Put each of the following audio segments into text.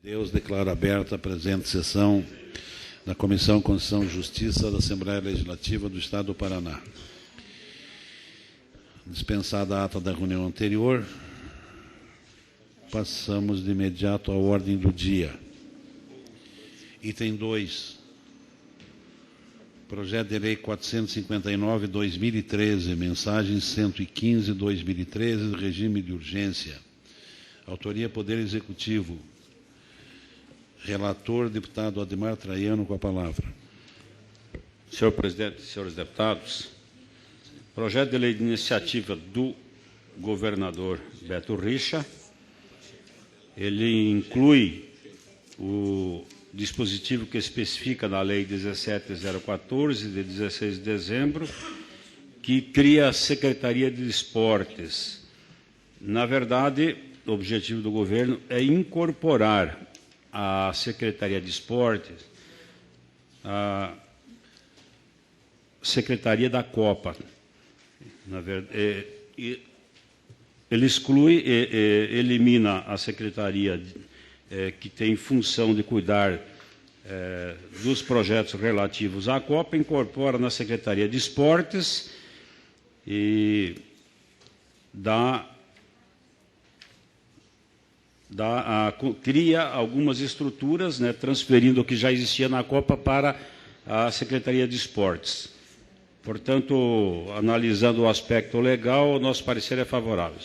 Deus, declaro aberta a presente sessão da Comissão Constituição e Justiça da Assembleia Legislativa do Estado do Paraná. Dispensada a ata da reunião anterior, passamos de imediato à ordem do dia. Item 2. Projeto de Lei 459/2013, mensagem 115/2013, regime de urgência. Autoria Poder Executivo. Relator, deputado Ademar Traiano, com a palavra. Senhor presidente, senhores deputados, projeto de lei de iniciativa do governador Beto Richa. Ele inclui o dispositivo que especifica na Lei 17.014, de 16 de dezembro, que cria a Secretaria de Esportes. Na verdade, o objetivo do governo é incorporar a Secretaria de Esportes, a Secretaria da Copa. Na verdade, ele exclui, elimina a Secretaria que tem função de cuidar dos projetos relativos à Copa, incorpora na Secretaria de Esportes e cria algumas estruturas, transferindo o que já existia na Copa para a Secretaria de Esportes. Portanto, analisando o aspecto legal, o nosso parecer é favorável.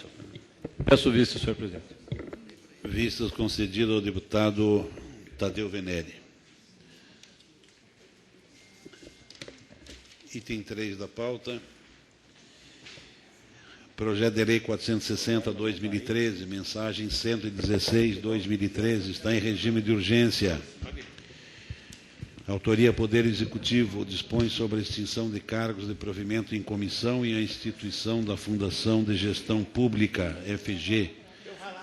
Peço vista, senhor presidente. Vistas concedidas ao deputado Tadeu Venere. Item 3 da pauta. Projeto de Lei 460/2013, mensagem 116/2013, está em regime de urgência. Autoria Poder Executivo, dispõe sobre a extinção de cargos de provimento em comissão e a instituição da Fundação de Gestão Pública, FG,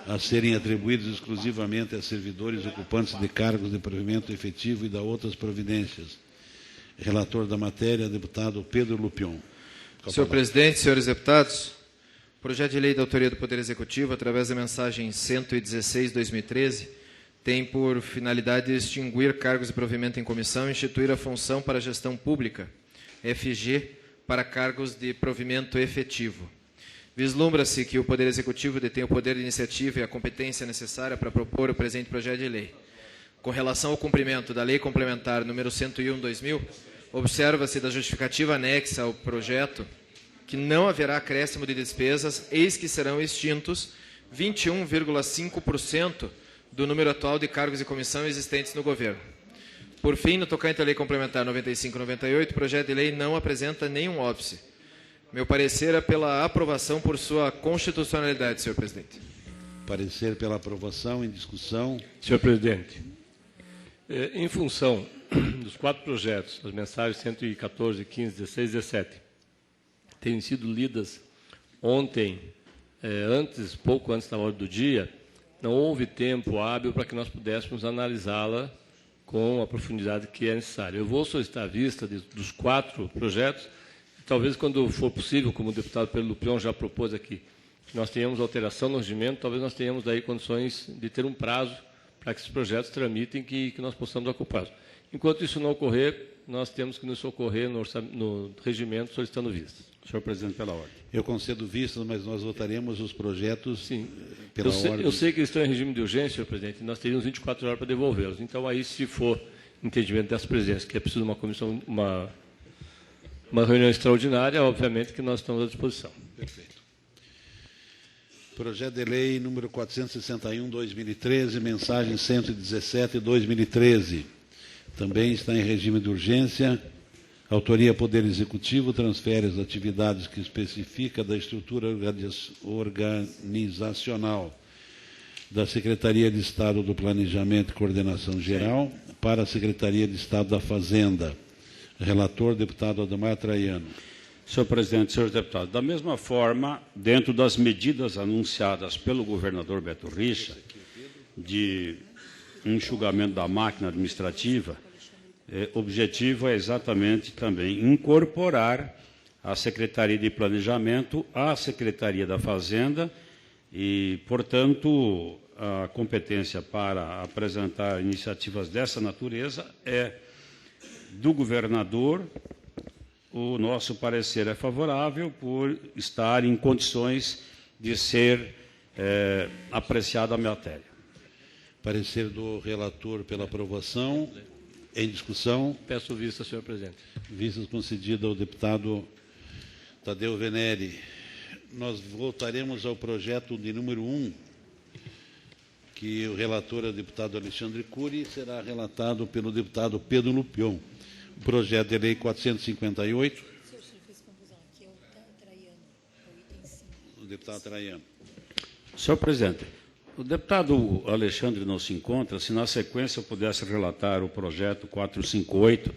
a serem atribuídos exclusivamente a servidores ocupantes de cargos de provimento efetivo e da outras providências. Relator da matéria, deputado Pedro Lupion. Senhor presidente, senhores deputados, projeto de lei da autoria do Poder Executivo, através da mensagem 116/2013, tem por finalidade extinguir cargos de provimento em comissão e instituir a função para a gestão pública, FG, para cargos de provimento efetivo. Vislumbra-se que o Poder Executivo detém o poder de iniciativa e a competência necessária para propor o presente projeto de lei. Com relação ao cumprimento da Lei Complementar número 101/2000, observa-se da justificativa anexa ao projeto que não haverá acréscimo de despesas, eis que serão extintos 21,5% do número atual de cargos de comissão existentes no governo. Por fim, no tocante à Lei Complementar 95/98, o projeto de lei não apresenta nenhum óbice. Meu parecer é pela aprovação por sua constitucionalidade, senhor presidente. Parecer pela aprovação, em discussão. Senhor presidente, em função dos 4 projetos, as mensagens 114, 15, 16 e 17, terem sido lidas ontem, pouco antes da hora do dia, não houve tempo hábil para que nós pudéssemos analisá-la com a profundidade que é necessária. Eu vou solicitar a vista dos 4 projetos, e talvez, quando for possível, como o deputado Pedro Lupion já propôs aqui, que nós tenhamos alteração no regimento, talvez nós tenhamos daí condições de ter um prazo para que esses projetos tramitem, que nós possamos ocupá-los. Enquanto isso não ocorrer, nós temos que nos socorrer no regimento solicitando vistas. Senhor presidente, pela ordem. Eu concedo vistas, mas nós votaremos os projetos pela ordem. Eu sei que eles estão em regime de urgência, senhor presidente, e nós teríamos 24 horas para devolvê-los. Então, aí, se for entendimento dessa presidência, que é preciso uma comissão, uma reunião extraordinária, obviamente que nós estamos à disposição. Perfeito. Projeto de lei número 461/2013, mensagem 117/2013. Também está em regime de urgência. Autoria Poder Executivo, transfere as atividades que especifica da estrutura organizacional da Secretaria de Estado do Planejamento e Coordenação Geral para a Secretaria de Estado da Fazenda. Relator, deputado Ademar Traiano. Senhor presidente, senhores deputados, da mesma forma, dentro das medidas anunciadas pelo governador Beto Richa, de enxugamento da máquina administrativa, objetivo é exatamente também incorporar a Secretaria de Planejamento à Secretaria da Fazenda e, portanto, a competência para apresentar iniciativas dessa natureza é do governador. O nosso parecer é favorável por estar em condições de ser apreciada a matéria. Parecer do relator pela aprovação. Em discussão. Peço vista, senhor presidente. Vistas concedida ao deputado Tadeu Venere. Nós voltaremos ao projeto de número 1, que o relator é o deputado Alexandre Cury e será relatado pelo deputado Pedro Lupion. O projeto de lei 458. O senhor fez confusão aqui, é o Traiano, é o item 5. O deputado Traiano. Senhor presidente, o deputado Alexandre não se encontra. Se na sequência eu pudesse relatar o projeto 458,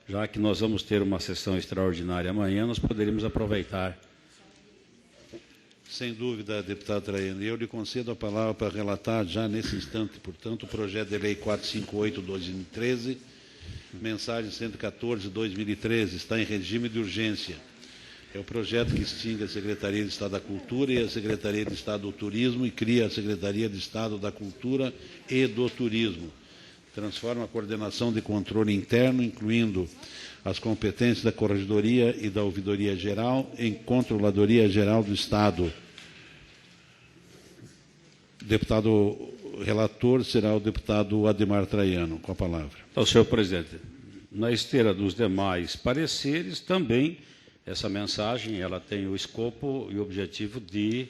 já que nós vamos ter uma sessão extraordinária amanhã, nós poderíamos aproveitar. Sem dúvida, deputado Traiano. Eu lhe concedo a palavra para relatar já nesse instante, portanto, o projeto de lei 458/2013, mensagem 114/2013, está em regime de urgência. É o projeto que extingue a Secretaria de Estado da Cultura e a Secretaria de Estado do Turismo e cria a Secretaria de Estado da Cultura e do Turismo. Transforma a coordenação de controle interno, incluindo as competências da Corregedoria e da Ouvidoria Geral, em Controladoria Geral do Estado. Deputado relator será o deputado Ademar Traiano. Com a palavra. Então, senhor presidente, na esteira dos demais pareceres, também essa mensagem ela tem o escopo e o objetivo de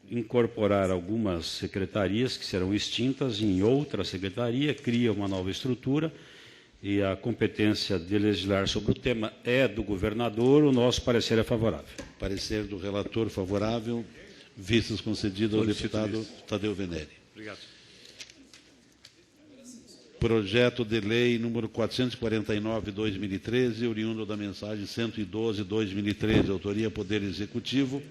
incorporar algumas secretarias que serão extintas em outra secretaria, cria uma nova estrutura, e a competência de legislar sobre o tema é do governador. O nosso parecer é favorável. Parecer do relator favorável, vistas concedidas ao deputado Tadeu Venere. Obrigado. Projeto de lei número 449/2013, oriundo da mensagem 112/2013, autoria Poder Executivo.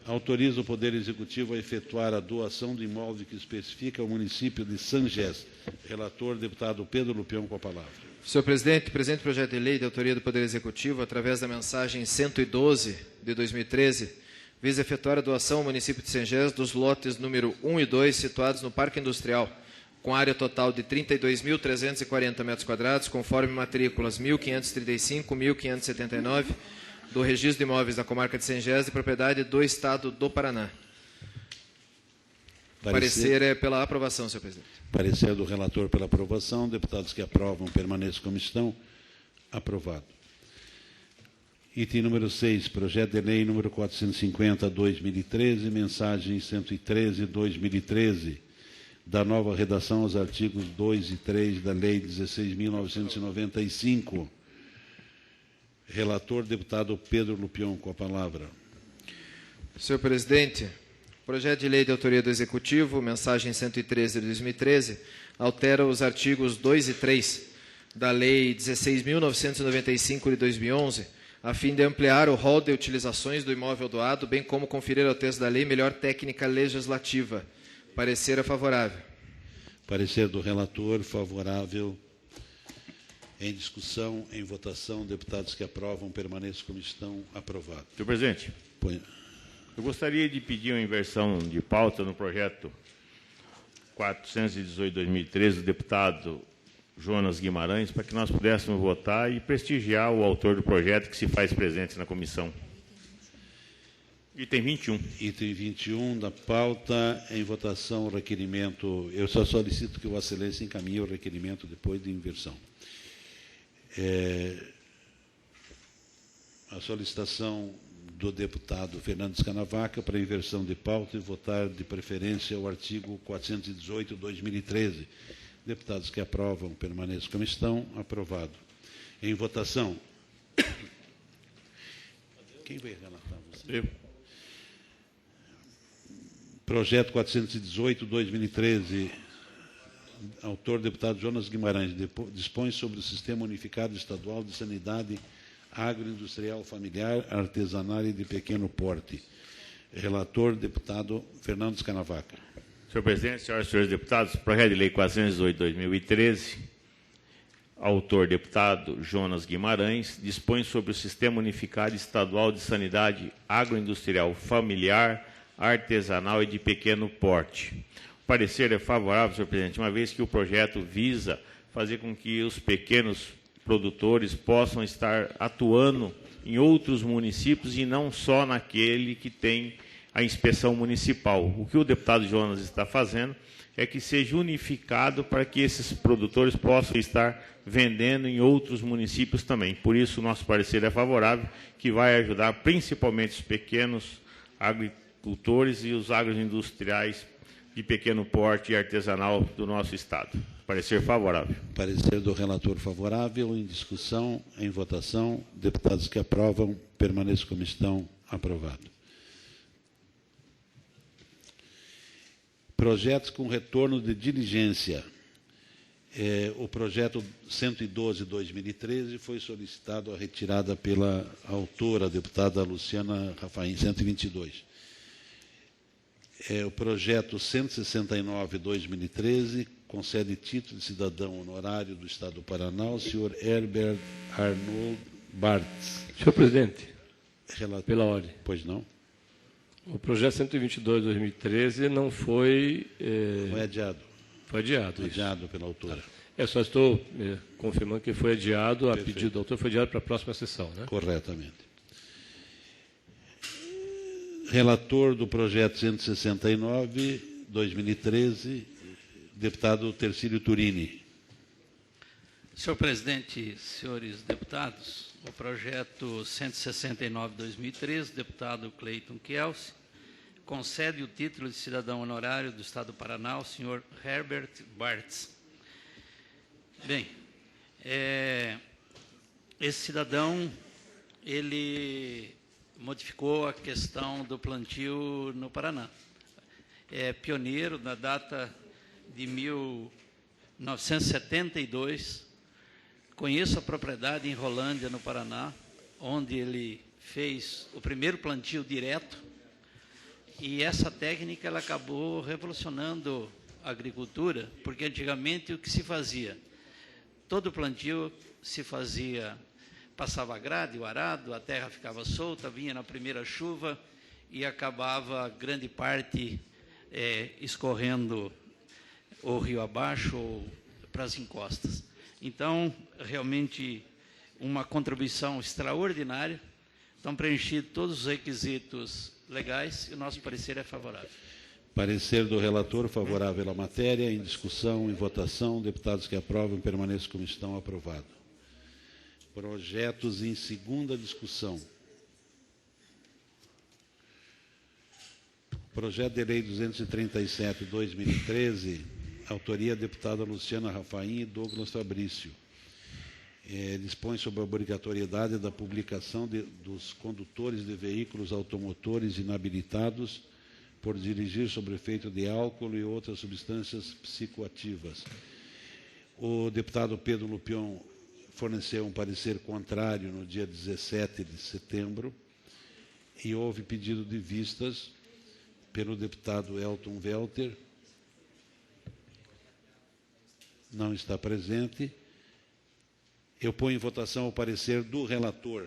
Autoriza o Poder Executivo a efetuar a doação do imóvel que especifica o município de Sangés. Relator, deputado Pedro Lupion, com a palavra. Senhor presidente, o presente projeto de lei de autoria do Poder Executivo, através da mensagem 112 de 2013, visa efetuar a doação ao município de Sangés dos lotes número 1 e 2, situados no Parque Industrial, com área total de 32.340 metros quadrados, conforme matrículas 1535, 1579, do Registro de Imóveis da Comarca de Sangés, de propriedade do Estado do Paraná. Parecer é pela aprovação, senhor presidente. Parecer do relator pela aprovação. Deputados que aprovam, permaneçam como estão. Aprovado. Item número 6, projeto de lei número 450/2013, mensagem 113/2013, da nova redação aos artigos 2 e 3 da Lei 16.995. Relator, deputado Pedro Lupion, com a palavra. Senhor presidente, projeto de lei de autoria do Executivo, mensagem 113 de 2013, altera os artigos 2 e 3 da Lei 16.995 de 2011, a fim de ampliar o rol de utilizações do imóvel doado, bem como conferir ao texto da lei melhor técnica legislativa. Parecer é favorável. Parecer do relator favorável. Em discussão, em votação, deputados que aprovam, permaneçam como estão. Aprovado. Senhor presidente, eu gostaria de pedir uma inversão de pauta no projeto 418/2013 do deputado Jonas Guimarães, para que nós pudéssemos votar e prestigiar o autor do projeto que se faz presente na comissão. Item 21. Item 21 da pauta, em votação, o requerimento. Eu só solicito que Vossa Excelência encaminhe o requerimento depois de inversão. A solicitação do deputado Fernando Canavaca para inversão de pauta e votar de preferência o artigo 418/2013. Deputados que aprovam, permaneçam como estão. Aprovado. Em votação. Quem vai relatar? Você? Eu. Projeto 418/2013. Autor, deputado Jonas Guimarães, dispõe sobre o Sistema Unificado Estadual de Sanidade Agroindustrial Familiar, Artesanal e de Pequeno Porte. Relator, deputado Fernando Canavaca. Senhor presidente, senhoras e senhores deputados, projeto de lei 418/2013, autor, deputado Jonas Guimarães, dispõe sobre o Sistema Unificado Estadual de Sanidade Agroindustrial Familiar, artesanal e de pequeno porte. O parecer é favorável, senhor presidente, uma vez que o projeto visa fazer com que os pequenos produtores possam estar atuando em outros municípios e não só naquele que tem a inspeção municipal. O que o deputado Jonas está fazendo é que seja unificado para que esses produtores possam estar vendendo em outros municípios também. Por isso, o nosso parecer é favorável, que vai ajudar principalmente os pequenos agricultores e os agroindustriais de pequeno porte e artesanal do nosso Estado. Parecer favorável. Parecer do relator favorável. Em discussão, em votação. Deputados que aprovam, permaneçam como estão. Aprovado. Projetos com retorno de diligência. O projeto 112/2013 foi solicitado a retirada pela autora, a deputada Luciana Rafaim, 122. O projeto 169/2013 concede título de cidadão honorário do Estado do Paraná ao senhor Herbert Arnold Bartz. Senhor presidente, Relator. pela ordem. Pois não? O projeto 122/2013 não foi... Foi adiado. Foi adiado. Adiado pela autora. Eu só estou confirmando que foi adiado, a Perfeito. pedido do autor, foi adiado para a próxima sessão, né? Corretamente. Relator do projeto 169/2013, deputado Tercílio Turini. Senhor presidente, senhores deputados, o projeto 169/2013, deputado Cleiton Kielce, concede o título de cidadão honorário do Estado do Paraná ao senhor Herbert Bartz. Bem, esse cidadão, ele modificou a questão do plantio no Paraná. É pioneiro na data de 1972. Conheço a propriedade em Rolândia, no Paraná, onde ele fez o primeiro plantio direto, e essa técnica ela acabou revolucionando a agricultura, porque antigamente o que se fazia? Todo plantio se fazia, passava grade, o arado, a terra ficava solta, vinha na primeira chuva e acabava grande parte escorrendo o rio abaixo ou para as encostas. Então, realmente, uma contribuição extraordinária. Estão preenchidos todos os requisitos legais e o nosso parecer é favorável. Parecer do relator favorável à matéria. Em discussão, em votação. Deputados que aprovam, permaneçam como estão. Aprovado. Projetos em segunda discussão. Projeto de Lei 237/2013, autoria deputada Luciana Rafaim e Douglas Fabrício. Dispõe sobre a obrigatoriedade da publicação dos condutores de veículos automotores inabilitados por dirigir sob efeito de álcool e outras substâncias psicoativas. O deputado Pedro Lupion forneceu um parecer contrário no dia 17 de setembro e houve pedido de vistas pelo deputado Elton Welter. Não está presente. Eu ponho em votação o parecer do relator.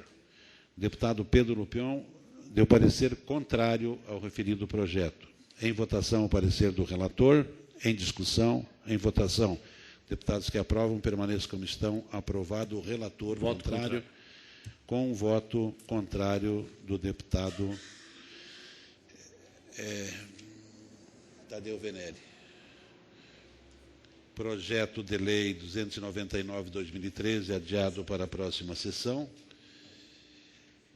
O deputado Pedro Lupion deu parecer contrário ao referido projeto. Em votação o parecer do relator. Em discussão, em votação. Deputados que aprovam, permaneçam como estão. Aprovado o relator. Voto contrário. Com o voto contrário do deputado Tadeu Venere. Projeto de Lei 299/2013, adiado para a próxima sessão.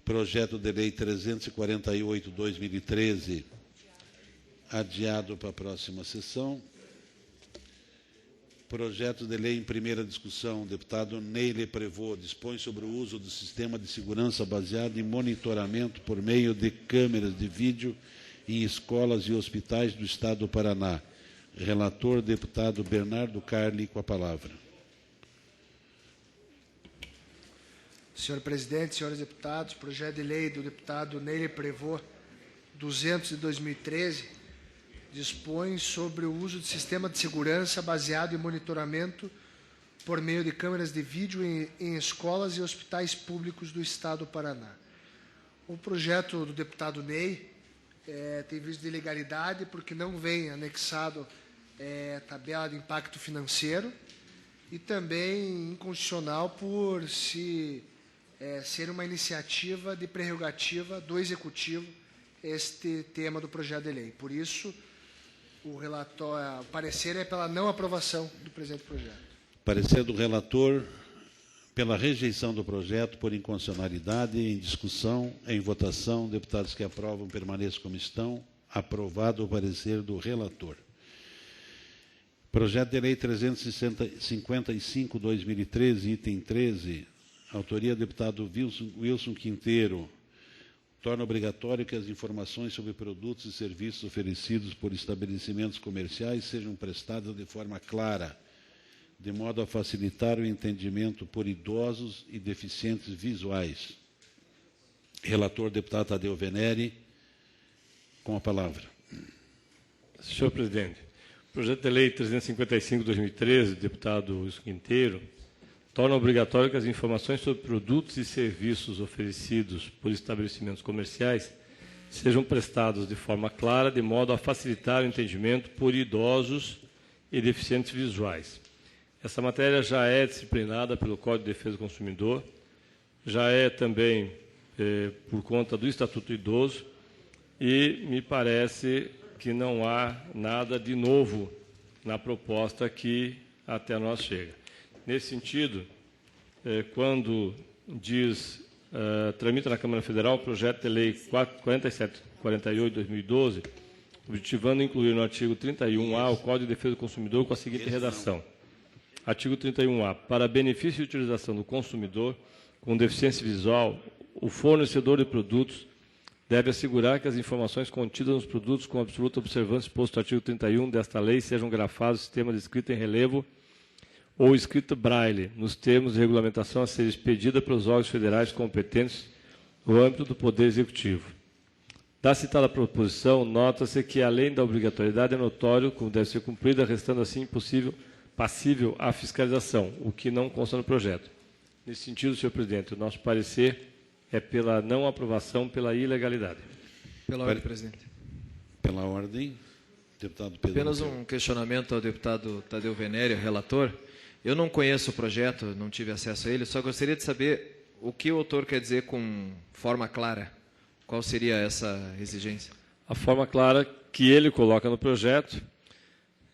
Projeto de Lei 348/2013, adiado para a próxima sessão. Projeto de Lei em primeira discussão, deputado Neile Prevot, dispõe sobre o uso do sistema de segurança baseado em monitoramento por meio de câmeras de vídeo em escolas e hospitais do Estado do Paraná. Relator, deputado Bernardo Carli, com a palavra. Senhor presidente, senhores deputados, projeto de lei do deputado Neile Prevot, 200 de 2013, dispõe sobre o uso de sistema de segurança baseado em monitoramento por meio de câmeras de vídeo em escolas e hospitais públicos do Estado do Paraná. O projeto do deputado Ney tem visto de ilegalidade porque não vem anexado tabela de impacto financeiro e também inconstitucional por ser uma iniciativa de prerrogativa do Executivo este tema do projeto de lei. Por isso, o parecer é pela não aprovação do presente projeto. Parecer do relator pela rejeição do projeto por inconstitucionalidade, em discussão, em votação. Deputados que aprovam, permaneçam como estão. Aprovado o parecer do relator. Projeto de Lei 355/2013, item 13, autoria do deputado Wilson Quinteiro, torna obrigatório que as informações sobre produtos e serviços oferecidos por estabelecimentos comerciais sejam prestadas de forma clara, de modo a facilitar o entendimento por idosos e deficientes visuais. Relator, deputado Tadeu Venere, com a palavra. Senhor presidente, o projeto de lei 355/2013, deputado Wilson Quinteiro, torna obrigatório que as informações sobre produtos e serviços oferecidos por estabelecimentos comerciais sejam prestadas de forma clara, de modo a facilitar o entendimento por idosos e deficientes visuais. Essa matéria já é disciplinada pelo Código de Defesa do Consumidor, já é também por conta do Estatuto do Idoso, e me parece que não há nada de novo na proposta que até nós chega. Nesse sentido, quando tramita na Câmara Federal o projeto de lei 4748/2012, objetivando incluir no artigo 31A o Código de Defesa do Consumidor com a seguinte redação. Artigo 31A. Para benefício e utilização do consumidor com deficiência visual, o fornecedor de produtos deve assegurar que as informações contidas nos produtos com absoluta observância exposto ao artigo 31 desta lei sejam grafados no sistema de escrita em relevo ou escrita braille, nos termos de regulamentação a ser expedida pelos órgãos federais competentes no âmbito do Poder Executivo. Da citada proposição, nota-se que, além da obrigatoriedade, é notório como deve ser cumprida, restando assim passível à fiscalização, o que não consta no projeto. Nesse sentido, senhor presidente, o nosso parecer é pela não aprovação pela ilegalidade. Pela ordem, presidente. Pela ordem, deputado Pedro. Apenas um questionamento ao deputado Tadeu Venere, relator. Eu não conheço o projeto, não tive acesso a ele, só gostaria de saber o que o autor quer dizer com forma clara. Qual seria essa exigência? A forma clara que ele coloca no projeto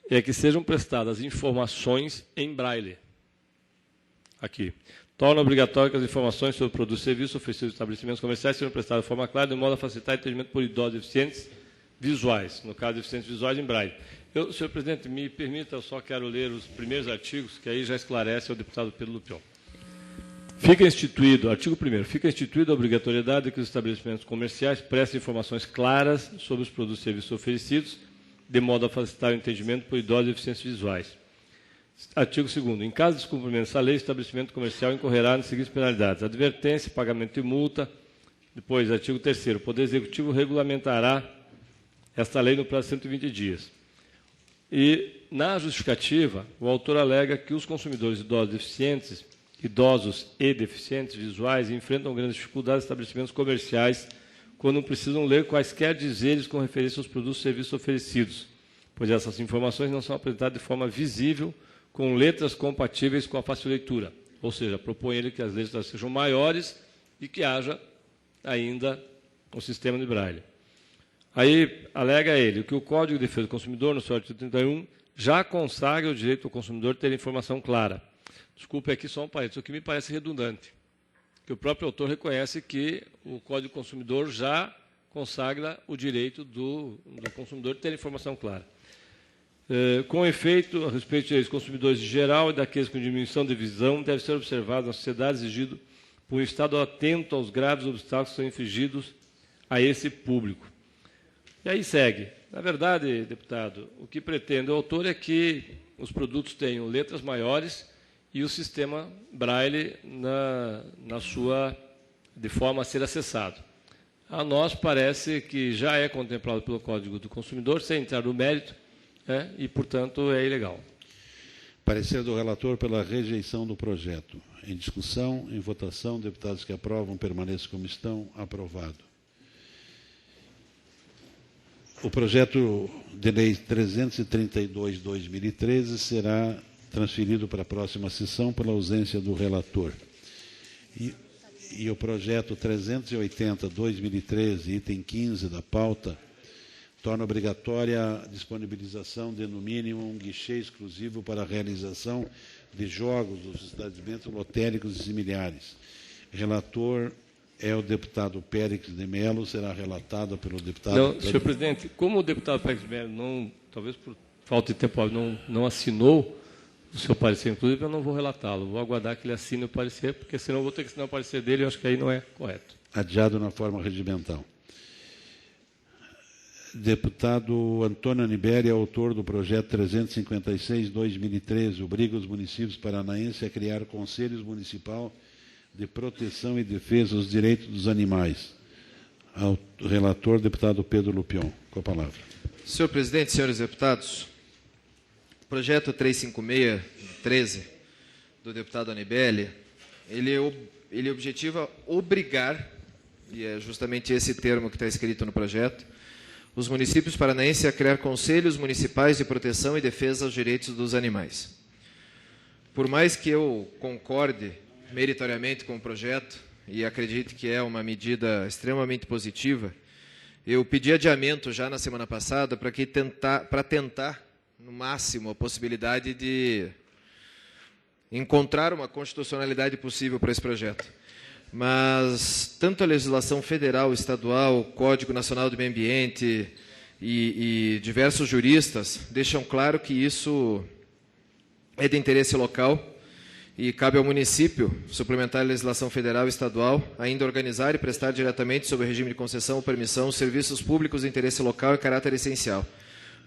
é que sejam prestadas informações em braille. Aqui. Torna obrigatório que as informações sobre produtos e serviços oferecidos em estabelecimentos comerciais sejam prestadas de forma clara, de modo a facilitar o entendimento por idosos deficientes visuais, no caso, deficientes visuais em braille. Senhor presidente, me permita, eu só quero ler os primeiros artigos, que aí já esclarece ao deputado Pedro Lupion. Fica instituído, artigo 1º, fica instituída a obrigatoriedade de que os estabelecimentos comerciais prestem informações claras sobre os produtos e serviços oferecidos, de modo a facilitar o entendimento por idosos e deficientes visuais. Artigo 2º. Em caso de descumprimento dessa lei, o estabelecimento comercial incorrerá nas seguintes penalidades: advertência, pagamento de multa. Depois, artigo 3º. O Poder Executivo regulamentará esta lei no prazo de 120 dias. E, na justificativa, o autor alega que os consumidores idosos e deficientes visuais enfrentam grandes dificuldades em estabelecimentos comerciais quando precisam ler quaisquer dizeres com referência aos produtos e serviços oferecidos, pois essas informações não são apresentadas de forma visível com letras compatíveis com a fácil leitura. Ou seja, propõe ele que as letras sejam maiores e que haja ainda um sistema de braille. Aí, alega ele que o Código de Defesa do Consumidor, no seu artigo 31, já consagra o direito do consumidor ter informação clara. Desculpe aqui só um parênteses, o que me parece redundante, que o próprio autor reconhece que o Código do Consumidor já consagra o direito do consumidor ter informação clara. Com efeito, a respeito de direitos dos consumidores em geral e daqueles com diminuição de visão, deve ser observado na sociedade exigido por um Estado atento aos graves obstáculos que são infligidos a esse público. E aí segue. Na verdade, deputado, o que pretende o autor é que os produtos tenham letras maiores e o sistema braille de forma a ser acessado. A nós parece que já é contemplado pelo Código do Consumidor, sem entrar no mérito, e, portanto, é ilegal. Parecer do relator pela rejeição do projeto. Em discussão, em votação, deputados que aprovam, permaneçam como estão. Aprovado. O projeto de lei 332/2013 será transferido para a próxima sessão pela ausência do relator. E o projeto 380/2013, item 15 da pauta, torna obrigatória a disponibilização de, no mínimo, um guichê exclusivo para a realização de jogos dos estabelecimentos lotéricos e similares. Relator é o deputado Périx de Mello, será relatado pelo deputado... Não, senhor presidente, como o deputado Périx de Mello, não, talvez por falta de tempo, não assinou o seu parecer, inclusive, eu não vou relatá-lo. Vou aguardar que ele assine o parecer, porque senão eu vou ter que assinar o parecer dele, eu acho que aí não é correto. Adiado na forma regimental. Deputado Antônio Aniberi é autor do projeto 356/2013, obriga os municípios paranaenses a criar conselhos municipal de proteção e defesa dos direitos dos animais. Ao relator, deputado Pedro Lupion. Com a palavra. Senhor presidente, senhores deputados, o projeto 356/13 do deputado Anibeli, ele objetiva obrigar, e é justamente esse termo que está escrito no projeto, os municípios paranaenses a criar conselhos municipais de proteção e defesa aos direitos dos animais. Por mais que eu concorde meritoriamente com o projeto e acredite que é uma medida extremamente positiva, eu pedi adiamento já na semana passada para tentar, no máximo, a possibilidade de encontrar uma constitucionalidade possível para esse projeto. Mas tanto a legislação federal, estadual, o Código Nacional do Meio Ambiente e diversos juristas deixam claro que isso é de interesse local e cabe ao município suplementar a legislação federal e estadual, ainda organizar e prestar diretamente sob o regime de concessão ou permissão os serviços públicos de interesse local e caráter essencial.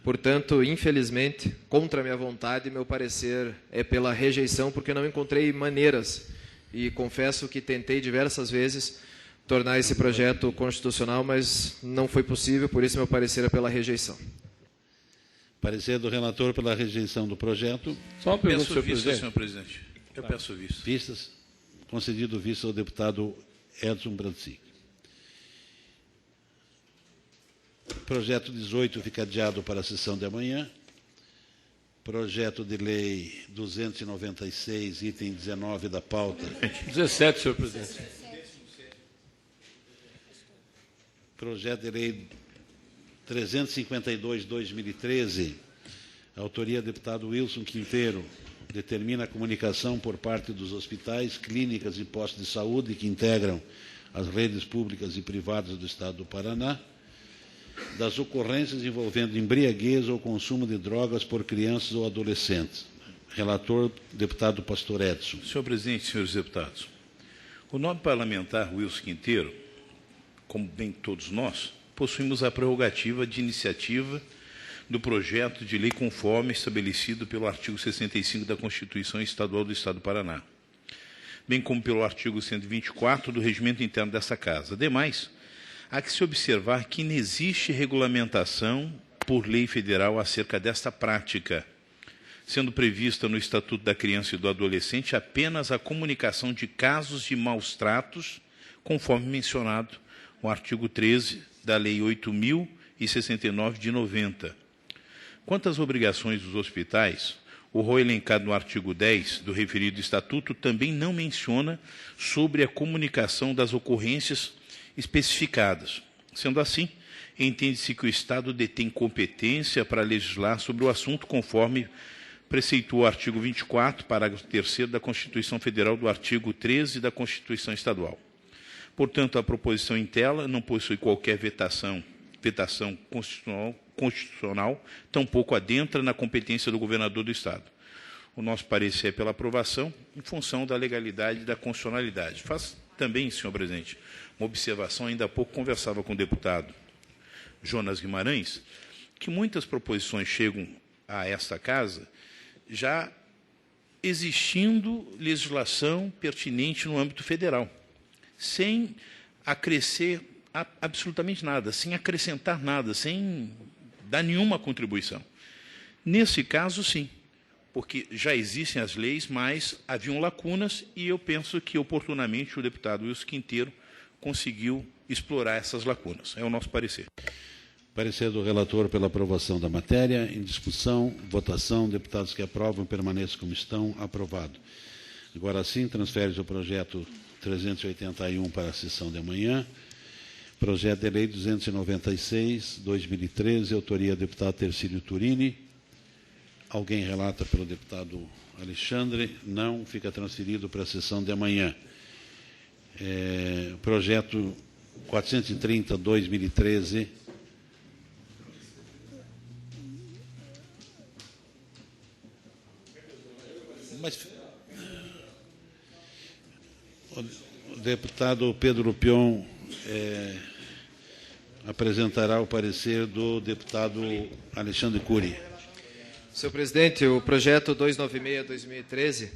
Portanto, infelizmente, contra a minha vontade, meu parecer é pela rejeição, porque não encontrei maneiras, e confesso que tentei diversas vezes tornar esse projeto constitucional, mas não foi possível, por isso meu parecer é pela rejeição. Parecer do relator pela rejeição do projeto. Só uma pergunta, senhor presidente. Eu peço vista. Vistas. Concedido vista ao deputado Edson Brancic. Projeto 18 fica adiado para a sessão de amanhã. Projeto de lei 296, item 19 da pauta. 17, senhor presidente. Projeto de lei 352/2013, autoria do deputado Wilson Quinteiro, determina a comunicação por parte dos hospitais, clínicas e postos de saúde que integram as redes públicas e privadas do Estado do Paraná, das ocorrências envolvendo embriaguez ou consumo de drogas por crianças ou adolescentes. Relator, deputado Pastor Edson. Senhor presidente, senhores deputados, o nobre parlamentar Wilson Quinteiro, como bem todos nós, possuímos a prerrogativa de iniciativa do projeto de lei conforme estabelecido pelo artigo 65 da Constituição Estadual do Estado do Paraná, bem como pelo artigo 124 do Regimento Interno dessa Casa. Ademais, há que se observar que não existe regulamentação por lei federal acerca desta prática, sendo prevista no Estatuto da Criança e do Adolescente apenas a comunicação de casos de maus tratos, conforme mencionado no artigo 13 da Lei 8.069 de 90. Quanto às obrigações dos hospitais, o rol elencado no artigo 10 do referido Estatuto também não menciona sobre a comunicação das ocorrências especificadas. Sendo assim, entende-se que o Estado detém competência para legislar sobre o assunto, conforme preceitua o artigo 24, parágrafo 3º da Constituição Federal, do artigo 13 da Constituição Estadual. Portanto, a proposição em tela não possui qualquer vetação constitucional, tampouco adentra na competência do governador do Estado. O nosso parecer é pela aprovação, em função da legalidade e da constitucionalidade. Faço também, senhor presidente, uma observação. Ainda há pouco conversava com o deputado Jonas Guimarães, que muitas proposições chegam a esta casa já existindo legislação pertinente no âmbito federal, sem acrescer absolutamente nada, sem acrescentar nada, sem dar nenhuma contribuição. Nesse caso, sim, porque já existem as leis, mas haviam lacunas, e eu penso que, oportunamente, o deputado Wilson Quinteiro conseguiu explorar essas lacunas. É o nosso parecer. Parecer do relator pela aprovação da matéria. Em discussão, votação. Deputados que aprovam, permaneçam como estão. Aprovado. Agora sim, transfere-se o projeto 381 para a sessão de amanhã. Projeto de lei 296, 2013, autoria do deputado Tercílio Turini. Alguém relata pelo deputado Alexandre? Não, fica transferido para a sessão de amanhã. Projeto 430, 2013. Mas o deputado Pedro Lupion apresentará o parecer do deputado Alexandre Cury. Senhor presidente, o projeto 296/2013,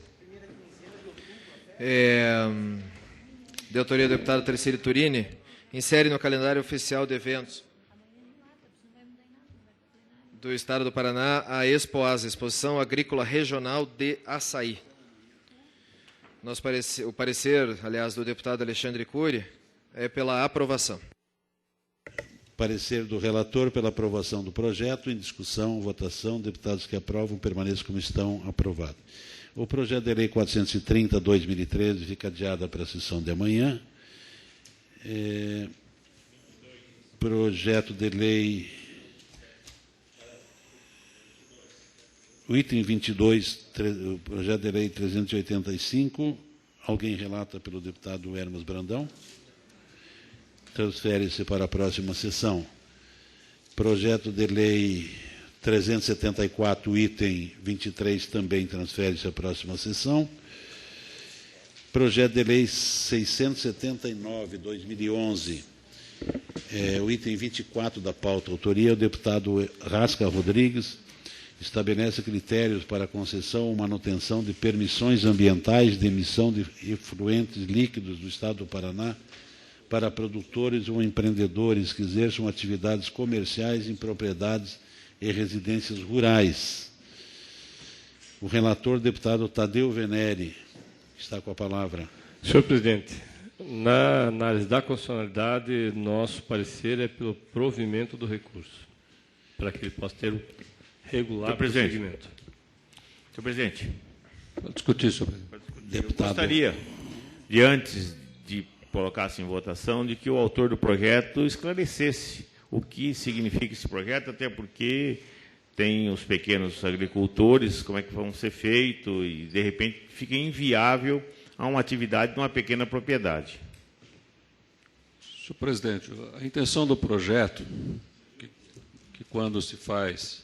de autoria do deputado Tercílio Turini, insere no calendário oficial de eventos do Estado do Paraná a Expoasa, Exposição Agrícola Regional de Açaí. O parecer, aliás, do deputado Alexandre Cury é pela aprovação. Parecer do relator pela aprovação do projeto. Em discussão, votação. Deputados que aprovam, permaneçam como estão. Aprovado. O projeto de lei 430, 2013, fica adiado para a sessão de amanhã. Projeto de lei... O item 22, o projeto de lei 385, alguém relata pelo deputado Hermes Brandão? Transfere-se para a próxima sessão. Projeto de lei 374, item 23, também transfere-se à próxima sessão. Projeto de lei 679, 2011, o item 24 da pauta, autoria, o deputado Rasca Rodrigues, estabelece critérios para a concessão ou manutenção de permissões ambientais de emissão de efluentes líquidos do Estado do Paraná para produtores ou empreendedores que exerçam atividades comerciais em propriedades e residências rurais. O relator, deputado Tadeu Venere, está com a palavra. Senhor presidente, na análise da constitucionalidade, nosso parecer é pelo provimento do recurso, para que ele possa ter o regular prosseguimento. Senhor presidente. Pode discutir, senhor presidente. Deputado. Eu gostaria de, antes de colocar em votação, de que o autor do projeto esclarecesse o que significa esse projeto, até porque tem os pequenos agricultores, como é que vão ser feito, e, de repente, fica inviável a uma atividade numa pequena propriedade. Senhor presidente, a intenção do projeto, que quando se faz...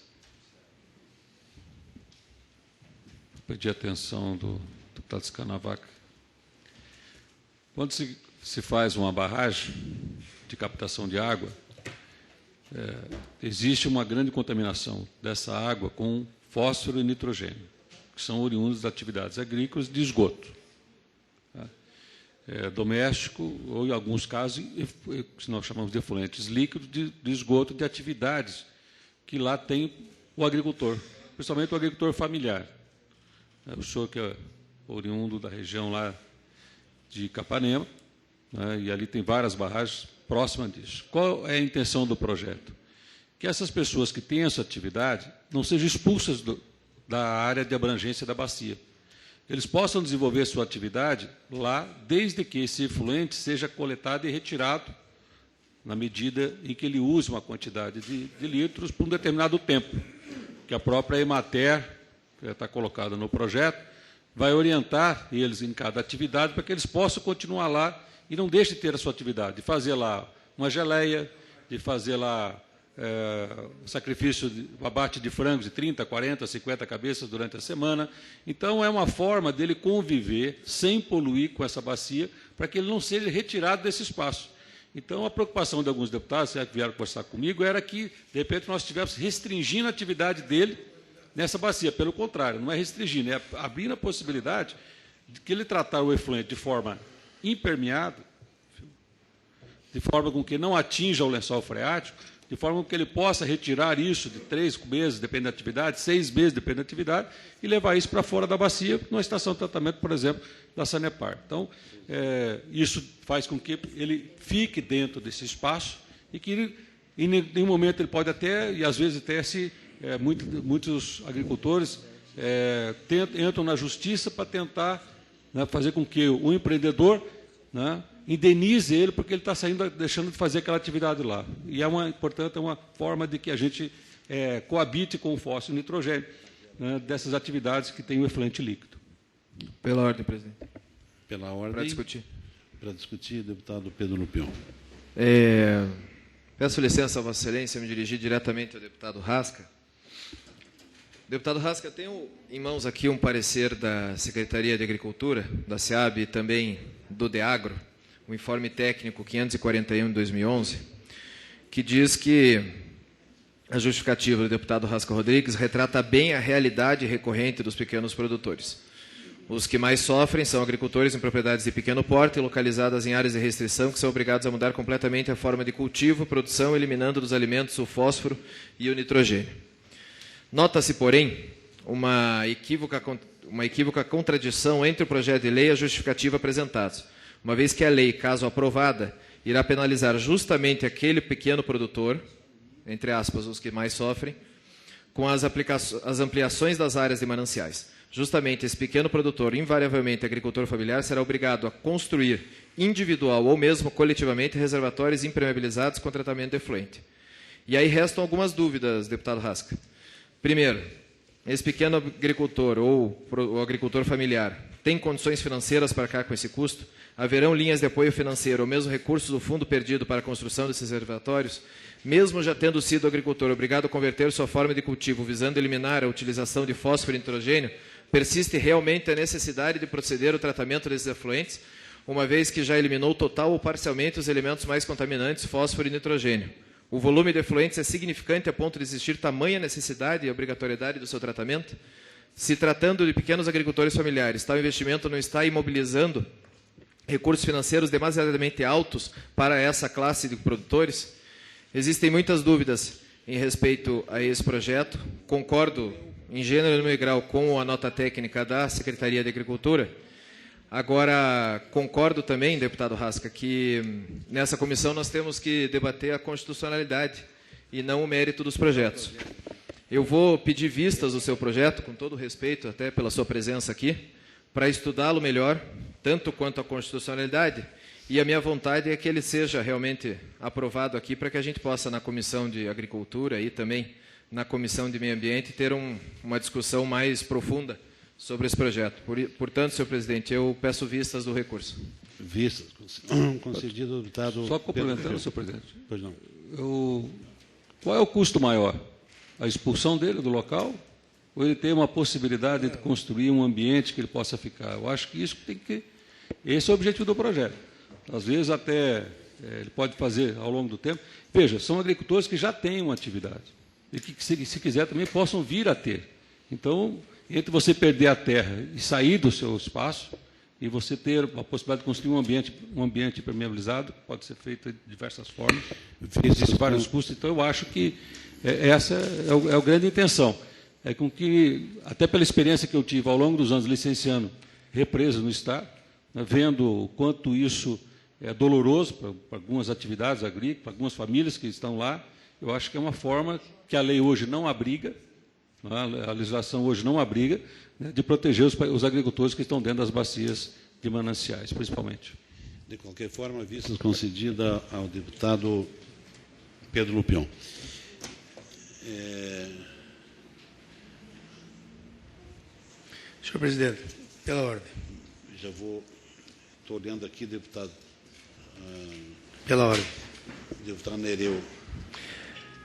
Pedir atenção do deputado Scanavac. Quando se faz uma barragem de captação de água, existe uma grande contaminação dessa água com fósforo e nitrogênio, que são oriundos das atividades agrícolas de esgoto. Doméstico, ou em alguns casos, que nós chamamos de efluentes líquidos, de esgoto de atividades que lá tem o agricultor, principalmente o agricultor familiar. O senhor que é oriundo da região lá de Capanema, né, e ali tem várias barragens próximas disso. Qual é a intenção do projeto? Que essas pessoas que têm essa atividade não sejam expulsas da área de abrangência da bacia. Eles possam desenvolver sua atividade lá, desde que esse efluente seja coletado e retirado, na medida em que ele use uma quantidade de litros por um determinado tempo, que a própria Emater, que está colocada no projeto, vai orientar eles em cada atividade para que eles possam continuar lá e não deixem de ter a sua atividade, de fazer lá uma geleia, de fazer lá sacrifício, abate de frangos de 30, 40, 50 cabeças durante a semana. Então, é uma forma dele conviver sem poluir com essa bacia, para que ele não seja retirado desse espaço. Então, a preocupação de alguns deputados, que vieram conversar comigo, era que, de repente, nós estivéssemos restringindo a atividade dele nessa bacia. Pelo contrário, não é restringindo, é abrindo a possibilidade de que ele tratar o efluente de forma impermeável, de forma com que não atinja o lençol freático, de forma com que ele possa retirar isso de 3 meses, dependendo da atividade, 6 meses, dependendo da atividade, e levar isso para fora da bacia, numa estação de tratamento, por exemplo, da Sanepar. Então, isso faz com que ele fique dentro desse espaço e que ele em nenhum momento ele pode até, e às vezes até muitos agricultores entram na justiça para tentar, né, fazer com que o empreendedor, né, indenize ele porque ele está deixando de fazer aquela atividade lá. E portanto, é uma forma de que a gente coabite com o fósforo e o nitrogênio, né, dessas atividades que têm o efluente líquido. Pela ordem, presidente. Pela ordem. Para discutir. Para discutir, deputado Pedro Lupion. Peço licença a Vossa Excelência, me dirigir diretamente ao deputado Rasca. Deputado Rasca, tenho em mãos aqui um parecer da Secretaria de Agricultura, da SEAB e também do DEAGRO, o informe técnico 541 de 2011, que diz que a justificativa do deputado Rasca Rodrigues retrata bem a realidade recorrente dos pequenos produtores. Os que mais sofrem são agricultores em propriedades de pequeno porte, localizadas em áreas de restrição, que são obrigados a mudar completamente a forma de cultivo, produção, eliminando dos alimentos o fósforo e o nitrogênio. Nota-se, porém, uma equívoca contradição entre o projeto de lei e a justificativa apresentados, uma vez que a lei, caso aprovada, irá penalizar justamente aquele pequeno produtor, entre aspas, os que mais sofrem, com as ampliações das áreas de mananciais. Justamente esse pequeno produtor, invariavelmente agricultor familiar, será obrigado a construir individual ou mesmo coletivamente reservatórios impermeabilizados com tratamento de efluente. E aí restam algumas dúvidas, deputado Rasca. Primeiro, esse pequeno agricultor ou o agricultor familiar tem condições financeiras para arcar com esse custo? Haverão linhas de apoio financeiro ou mesmo recursos do fundo perdido para a construção desses reservatórios? Mesmo já tendo sido agricultor obrigado a converter sua forma de cultivo visando eliminar a utilização de fósforo e nitrogênio, persiste realmente a necessidade de proceder ao tratamento desses efluentes, uma vez que já eliminou total ou parcialmente os elementos mais contaminantes, fósforo e nitrogênio. O volume de efluentes é significante a ponto de existir tamanha necessidade e obrigatoriedade do seu tratamento? Se tratando de pequenos agricultores familiares, tal investimento não está imobilizando recursos financeiros demasiadamente altos para essa classe de produtores? Existem muitas dúvidas em respeito a esse projeto. Concordo em gênero e número grau com a nota técnica da Secretaria de Agricultura. Agora, concordo também, deputado Rasca, que nessa comissão nós temos que debater a constitucionalidade e não o mérito dos projetos. Eu vou pedir vistas do seu projeto, com todo respeito, até pela sua presença aqui, para estudá-lo melhor, tanto quanto a constitucionalidade, e a minha vontade é que ele seja realmente aprovado aqui, para que a gente possa, na Comissão de Agricultura e também na Comissão de Meio Ambiente, ter uma discussão mais profunda sobre esse projeto. Portanto, senhor presidente, eu peço vistas do recurso. Vistas. Concedido, deputado... Só complementando, senhor presidente. Pois não. Qual é o custo maior? A expulsão dele do local? Ou ele tem uma possibilidade de construir um ambiente que ele possa ficar? Eu acho que isso tem que... Esse é o objetivo do projeto. Às vezes, até ele pode fazer ao longo do tempo. Veja, são agricultores que já têm uma atividade e que, se quiser, também possam vir a ter. Então, entre você perder a terra e sair do seu espaço e você ter a possibilidade de construir um ambiente impermeabilizado, pode ser feito de diversas formas, existem vários custos. Então, eu acho que essa é a grande intenção. É com que, até pela experiência que eu tive ao longo dos anos licenciando represas no Estado, né, vendo o quanto isso é doloroso para algumas atividades agrícolas, para algumas famílias que estão lá, eu acho que é uma forma que a lei hoje não abriga, a legislação hoje não abriga, né, de proteger os agricultores que estão dentro das bacias de mananciais, principalmente. De qualquer forma, vistas concedida ao deputado Pedro Lupion. Senhor presidente, pela ordem. Já vou... Estou olhando aqui, deputado... Pela ordem. Deputado Nereu.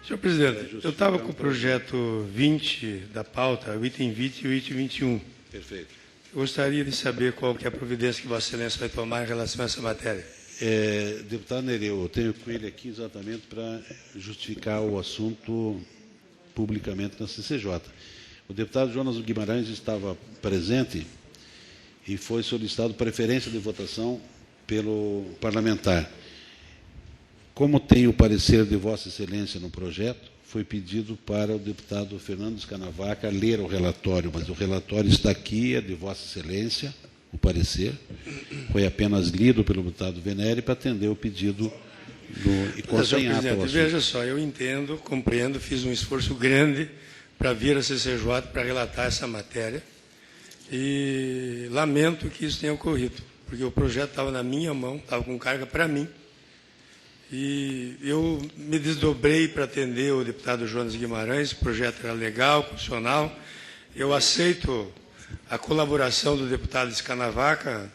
Senhor presidente, eu estava com o projeto 20 da pauta, o item 20 e o item 21. Perfeito. Eu gostaria de saber qual que é a providência que Vossa Excelência vai tomar em relação a essa matéria. Deputado Nereu, eu tenho com ele aqui exatamente para justificar o assunto publicamente na CCJ. O deputado Jonas Guimarães estava presente e foi solicitado preferência de votação pelo parlamentar. Como tem o parecer de Vossa Excelência no projeto, foi pedido para o deputado Fernando Scanavaca ler o relatório, mas o relatório está aqui, é de Vossa Excelência, o parecer. Foi apenas lido pelo deputado Venere para atender o pedido E consta em ato. Presidente, veja só, eu entendo, compreendo, fiz um esforço grande para vir à CCJ para relatar essa matéria e lamento que isso tenha ocorrido, porque o projeto estava na minha mão, estava com carga para mim, e eu me desdobrei para atender o deputado Jonas Guimarães. O projeto era legal, funcional. Eu aceito a colaboração do deputado Escanavaca,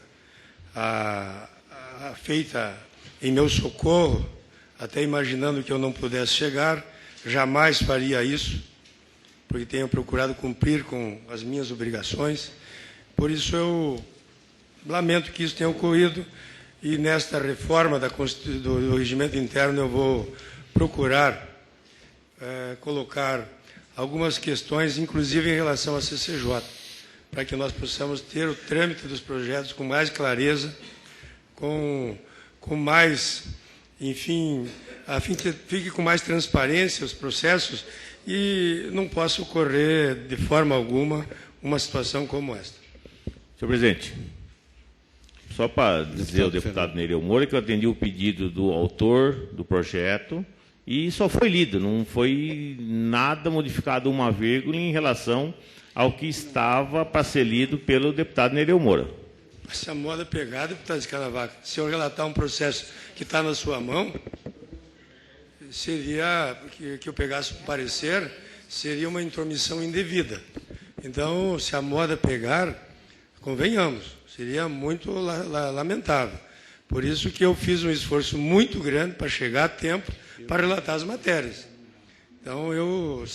feita em meu socorro, até imaginando que eu não pudesse chegar. Jamais faria isso, porque tenho procurado cumprir com as minhas obrigações. Por isso eu lamento que isso tenha ocorrido, e nesta reforma do regimento interno eu vou procurar colocar algumas questões, inclusive em relação à CCJ, para que nós possamos ter o trâmite dos projetos com mais clareza, com mais, enfim, a fim que fique com mais transparência os processos e não possa ocorrer de forma alguma uma situação como esta. Senhor presidente, só para dizer ao deputado Nereu Moura que eu atendi o pedido do autor do projeto e só foi lido, não foi nada modificado uma vírgula em relação ao que estava para ser lido pelo deputado Nereu Moura. Se a moda pegar, deputado Escanavaca, se eu relatar um processo que está na sua mão, seria que eu pegasse um parecer, seria uma intromissão indevida. Então, se a moda pegar, convenhamos, seria muito lamentável. Por isso que eu fiz um esforço muito grande para chegar a tempo para relatar as matérias. Então, eu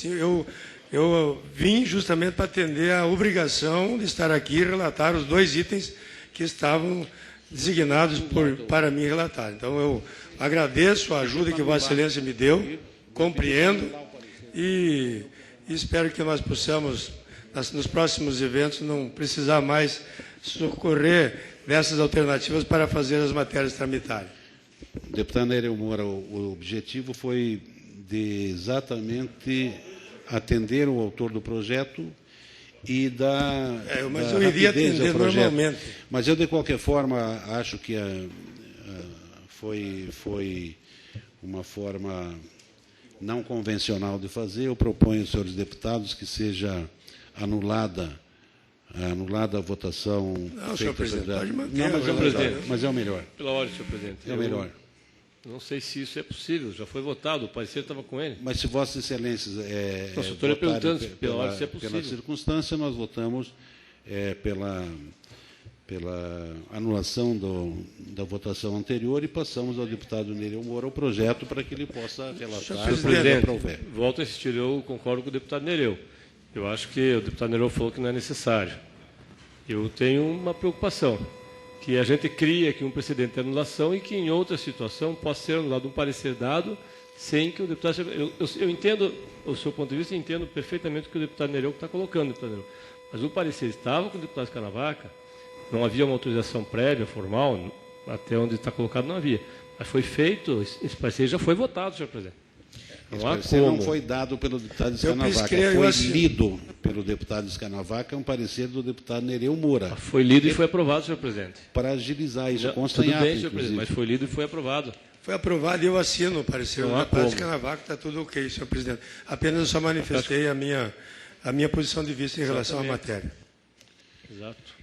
vim justamente para atender a obrigação de estar aqui e relatar os 2 itens que estavam designados para mim relatar. Então, eu agradeço a ajuda que Vossa Excelência me deu, compreendo e espero que nós possamos, nos próximos eventos, não precisar mais socorrer dessas alternativas para fazer as matérias tramitarem. Deputado Nereu Moura, o objetivo foi de exatamente atender o autor do projeto e dar mas eu iria atender normalmente. Mas eu, de qualquer forma, acho que foi uma forma não convencional de fazer. Eu proponho aos senhores deputados que seja anulada a votação. Não, senhor presidente, pode manter. Não, mas, senhor presidente, mas é o melhor. Pela ordem, senhor presidente. É o melhor. Não sei se isso é possível, já foi votado, o parecer estava com ele. Mas se Vossas Excelências estou perguntando pela ordem se é possível. Pela circunstância, nós votamos pela anulação da votação anterior e passamos ao deputado Nereu Moura o projeto para que ele possa relatar. Senhor presidente, volto a insistir, eu concordo com o deputado Nereu. Eu acho que o deputado Nereu falou que não é necessário. Eu tenho uma preocupação, que a gente cria aqui um precedente de anulação e que em outra situação possa ser anulado um parecer dado sem que o deputado... Eu entendo o seu ponto de vista e entendo perfeitamente o que o deputado Nereu está colocando, deputado Nereu. Mas o parecer estava com o deputado Escanavaca, não havia uma autorização prévia, formal, até onde está colocado não havia. Mas foi feito, esse parecer já foi votado, senhor presidente. Esse parecer não foi dado pelo deputado Escanavaca, foi lido pelo deputado Escanavaca, é um parecer do deputado Nereu Moura. Foi lido e foi aprovado, senhor presidente. Para agilizar isso, consta em ato, bem, senhor presidente, mas foi lido e foi aprovado. Foi aprovado e eu assino o parecer do deputado Escanavaca, está tudo ok, senhor presidente. Apenas eu só manifestei a minha posição de vista em relação à matéria. Exato.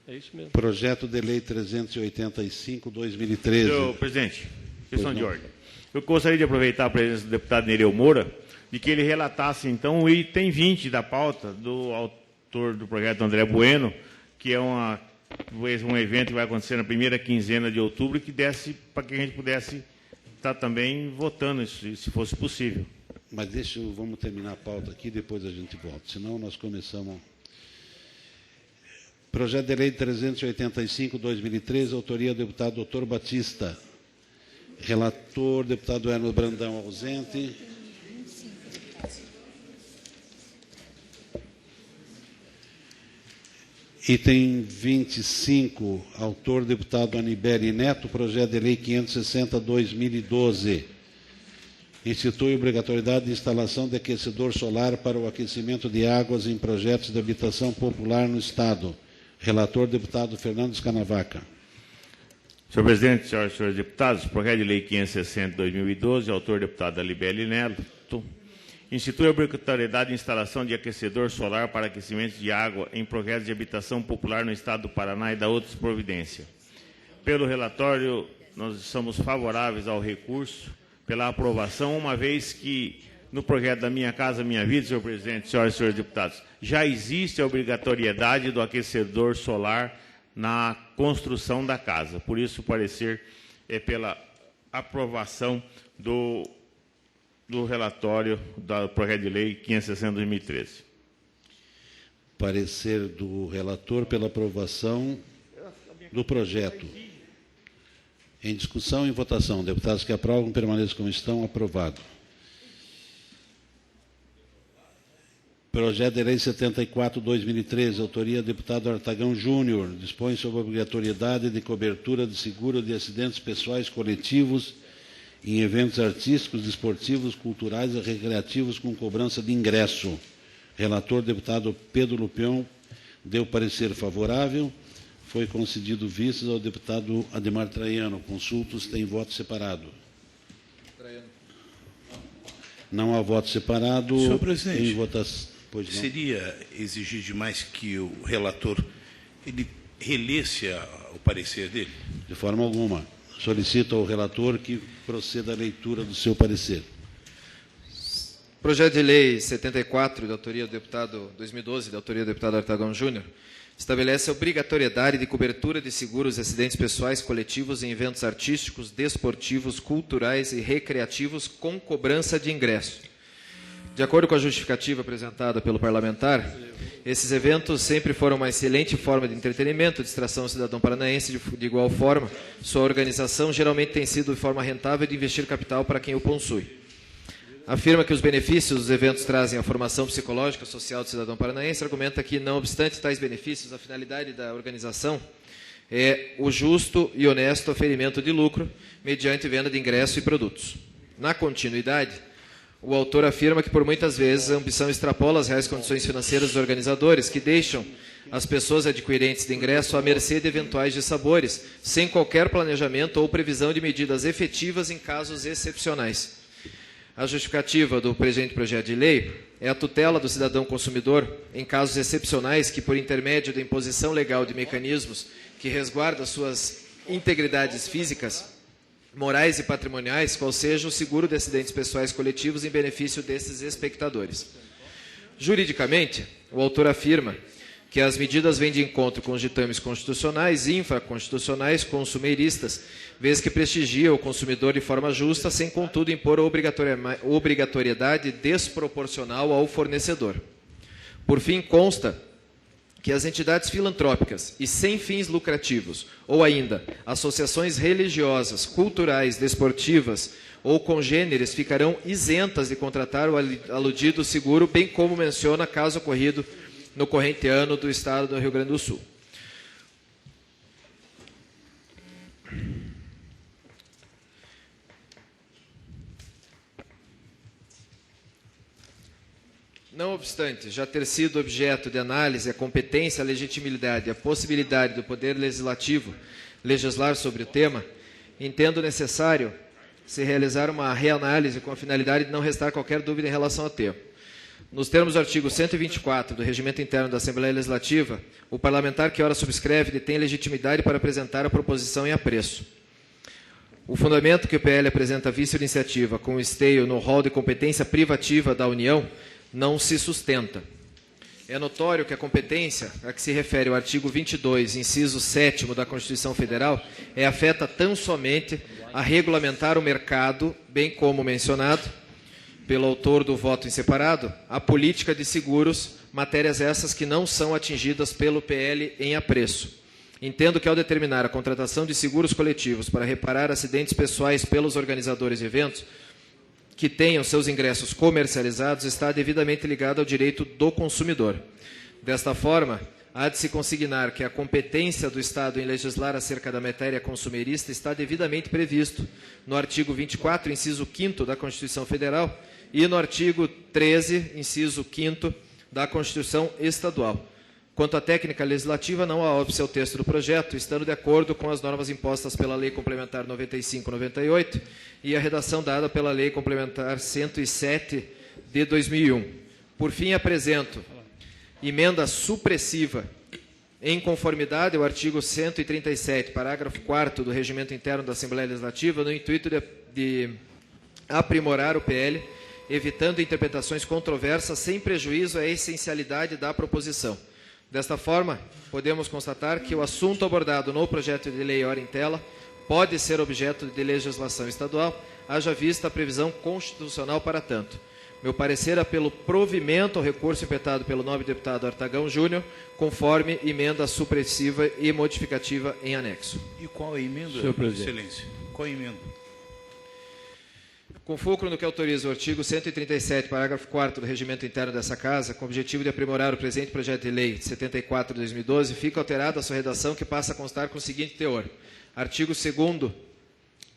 É isso mesmo. Projeto de Lei 385/2013. Senhor presidente, questão de ordem. Eu gostaria de aproveitar a presença do deputado Nereu Moura, de que ele relatasse, então, o item 20 da pauta do autor do projeto André Bueno, que é um evento que vai acontecer na primeira quinzena de outubro, que desse para que a gente pudesse estar também votando isso, se fosse possível. Mas vamos terminar a pauta aqui, depois a gente volta. Senão nós começamos... Projeto de Lei 385/2013, autoria do deputado Dr. Batista. Relator, deputado Hermes Brandão, ausente. Item 25, autor, deputado Anibere Neto, projeto de lei 560/2012. Institui obrigatoriedade de instalação de aquecedor solar para o aquecimento de águas em projetos de habitação popular no Estado. Relator, deputado Fernando Escanavaca. Senhor presidente, senhoras e senhores deputados, projeto de lei 560 de 2012, autor deputado Alibele Neto, institui a obrigatoriedade de instalação de aquecedor solar para aquecimento de água em projetos de habitação popular no Estado do Paraná e da outras providências. Pelo relatório, nós somos favoráveis ao recurso, pela aprovação, uma vez que no projeto da Minha Casa Minha Vida, senhor presidente, senhoras e senhores deputados, já existe a obrigatoriedade do aquecedor solar na construção da casa. Por isso, o parecer é pela aprovação do relatório do projeto de lei 560 de 2013. Parecer do relator pela aprovação do projeto. Em discussão e votação. Deputados que aprovam, permaneçam como estão. Aprovado. Projeto de lei 74/2013, autoria do deputado Artagão Júnior, dispõe sobre a obrigatoriedade de cobertura de seguro de acidentes pessoais coletivos em eventos artísticos, desportivos, culturais e recreativos com cobrança de ingresso. Relator, deputado Pedro Lupião, deu parecer favorável. Foi concedido vistas ao deputado Ademar Traiano. Consultos têm voto separado. Não há voto separado. Senhor presidente, em votação. Seria exigir demais que o relator ele relesse o parecer dele? De forma alguma. Solicito ao relator que proceda à leitura do seu parecer. Projeto de lei 74, de autoria do deputado 2012, de autoria do deputado Artagão Júnior, estabelece a obrigatoriedade de cobertura de seguros de acidentes pessoais coletivos em eventos artísticos, desportivos, culturais e recreativos com cobrança de ingresso. De acordo com a justificativa apresentada pelo parlamentar, esses eventos sempre foram uma excelente forma de entretenimento, distração ao cidadão paranaense. De igual forma, sua organização geralmente tem sido de forma rentável de investir capital para quem o possui. Afirma que os benefícios dos eventos trazem a formação psicológica e social do cidadão paranaense. Argumenta que, não obstante tais benefícios, a finalidade da organização é o justo e honesto oferimento de lucro mediante venda de ingressos e produtos. Na continuidade, o autor afirma que, por muitas vezes, a ambição extrapola as reais condições financeiras dos organizadores, que deixam as pessoas adquirentes de ingresso à mercê de eventuais dissabores, sem qualquer planejamento ou previsão de medidas efetivas em casos excepcionais. A justificativa do presente projeto de lei é a tutela do cidadão consumidor em casos excepcionais que, por intermédio da imposição legal de mecanismos que resguardam suas integridades físicas, morais e patrimoniais, qual seja o seguro de acidentes pessoais coletivos em benefício desses espectadores. Juridicamente, o autor afirma que as medidas vêm de encontro com os ditames constitucionais e infraconstitucionais consumeiristas, vez que prestigia o consumidor de forma justa, sem, contudo, impor obrigatoriedade desproporcional ao fornecedor. Por fim, consta que as entidades filantrópicas e sem fins lucrativos, ou ainda associações religiosas, culturais, desportivas ou congêneres, ficarão isentas de contratar o aludido seguro, bem como menciona caso ocorrido no corrente ano do Estado do Rio Grande do Sul. Não obstante já ter sido objeto de análise a competência, a legitimidade e a possibilidade do Poder Legislativo legislar sobre o tema, entendo necessário se realizar uma reanálise com a finalidade de não restar qualquer dúvida em relação ao tema. Nos termos do artigo 124 do Regimento Interno da Assembleia Legislativa, o parlamentar que ora subscreve detém legitimidade para apresentar a proposição em apreço. O fundamento que o PL apresenta a vice-iniciativa com esteio no rol de competência privativa da União não se sustenta. É notório que a competência a que se refere o artigo 22, inciso 7º da Constituição Federal, é afeta tão somente a regulamentar o mercado, bem como mencionado pelo autor do voto em separado, a política de seguros, matérias essas que não são atingidas pelo PL em apreço. Entendo que, ao determinar a contratação de seguros coletivos para reparar acidentes pessoais pelos organizadores de eventos que tenham seus ingressos comercializados, está devidamente ligado ao direito do consumidor. Desta forma, há de se consignar que a competência do Estado em legislar acerca da matéria consumerista está devidamente previsto no artigo 24, inciso 5º da Constituição Federal e no artigo 13, inciso 5º da Constituição Estadual. Quanto à técnica legislativa, não há óbice ao texto do projeto, estando de acordo com as normas impostas pela Lei Complementar 95/98 e a redação dada pela Lei Complementar 107 de 2001. Por fim, apresento emenda supressiva em conformidade ao artigo 137, parágrafo 4º do Regimento Interno da Assembleia Legislativa, no intuito de aprimorar o PL, evitando interpretações controversas sem prejuízo à essencialidade da proposição. Desta forma, podemos constatar que o assunto abordado no projeto de lei ora em tela pode ser objeto de legislação estadual, haja vista a previsão constitucional para tanto. Meu parecer é pelo provimento ao recurso impetado pelo nobre deputado Artagão Júnior, conforme emenda supressiva e modificativa em anexo. E qual é a emenda, Excelência? Qual é a emenda? Com fulcro no que autoriza o artigo 137, parágrafo 4º do Regimento Interno dessa Casa, com o objetivo de aprimorar o presente projeto de lei 74 de 2012, fica alterada a sua redação, que passa a constar com o seguinte teor. Artigo 2º,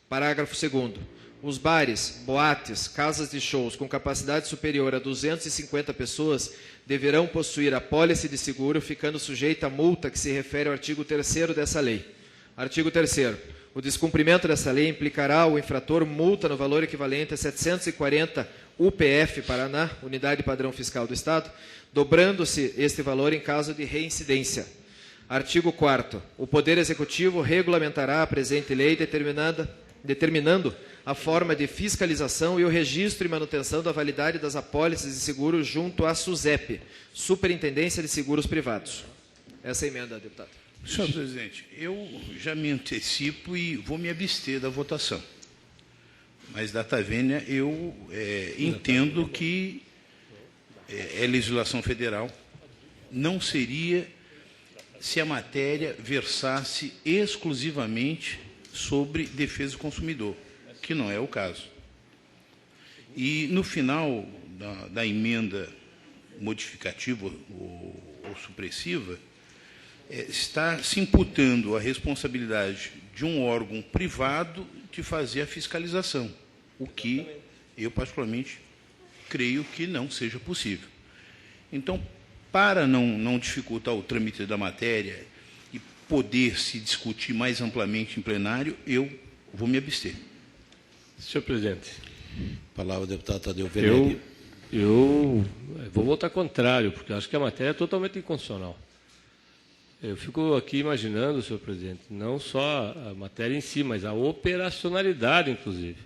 parágrafo 2º. Os bares, boates, casas de shows com capacidade superior a 250 pessoas deverão possuir apólice de seguro, ficando sujeita à multa que se refere ao artigo 3º dessa lei. Artigo 3º. O descumprimento dessa lei implicará ao infrator multa no valor equivalente a 740 UPF Paraná, Unidade Padrão Fiscal do Estado, dobrando-se este valor em caso de reincidência. Artigo 4º. O Poder Executivo regulamentará a presente lei determinando a forma de fiscalização e o registro e manutenção da validade das apólices de seguro junto à SUSEP, Superintendência de Seguros Privados. Essa é a emenda, deputado. Senhor presidente, eu já me antecipo e vou me abster da votação. Mas, data vênia, eu entendo que é legislação federal. Não seria se a matéria versasse exclusivamente sobre defesa do consumidor, que não é o caso. E, no final da emenda modificativa ou supressiva, está se imputando a responsabilidade de um órgão privado de fazer a fiscalização, o que eu, particularmente, creio que não seja possível. Então, para não dificultar o trâmite da matéria e poder se discutir mais amplamente em plenário, eu vou me abster. Senhor presidente. Palavra, deputado Tadeu Venere. Eu vou votar contrário, porque acho que a matéria é totalmente inconstitucional. Eu fico aqui imaginando, senhor presidente, não só a matéria em si, mas a operacionalidade, inclusive.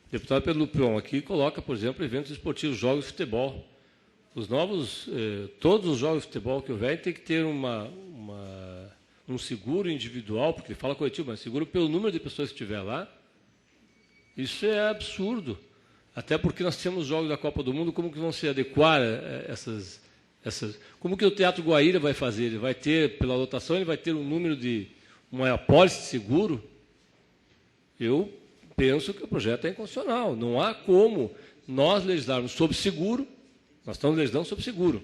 O deputado Pedro Lupion aqui coloca, por exemplo, eventos esportivos, jogos de futebol. Os novos, todos os jogos de futebol que houver tem que ter um seguro individual, porque ele fala coletivo, mas seguro pelo número de pessoas que estiver lá. Isso é absurdo. Até porque nós temos jogos da Copa do Mundo, como que vão se adequar essas... Como que o Teatro Guaíra vai fazer? Ele vai ter, pela lotação, ele vai ter um número de uma apólice de seguro? Eu penso que o projeto é inconstitucional. Não há como nós legislarmos sobre seguro, nós estamos legislando sobre seguro.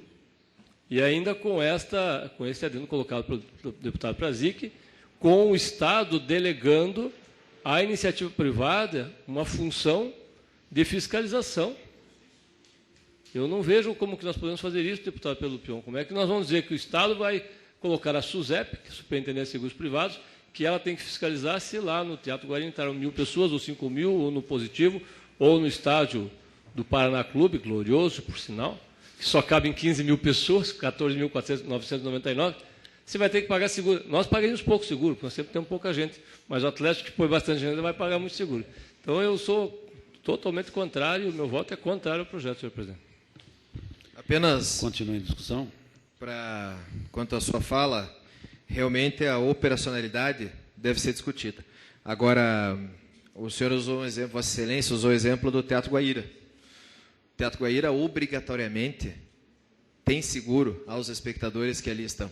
E ainda com esse adendo colocado pelo deputado Prazic, com o Estado delegando à iniciativa privada uma função de fiscalização. Eu não vejo como que nós podemos fazer isso, deputado Pedro Lupion. Como é que nós vamos dizer que o Estado vai colocar a SUSEP, que é a Superintendência de Seguros Privados, que ela tem que fiscalizar se lá no Teatro Guaíra entraram 1.000 pessoas, ou 5.000, ou no Positivo, ou no estádio do Paraná Clube, glorioso, por sinal, que só cabem 15.000 pessoas, 14.999, você vai ter que pagar seguro. Nós pagamos pouco seguro, porque nós sempre temos pouca gente, mas o Atlético, que põe bastante gente, vai pagar muito seguro. Então, eu sou totalmente contrário, o meu voto é contrário ao projeto, senhor presidente. Apenas continue em discussão. Quanto à sua fala, realmente a operacionalidade deve ser discutida. Agora, o senhor usou um exemplo, Vossa Excelência usou o exemplo do Teatro Guaíra. O Teatro Guaíra, obrigatoriamente, tem seguro aos espectadores que ali estão.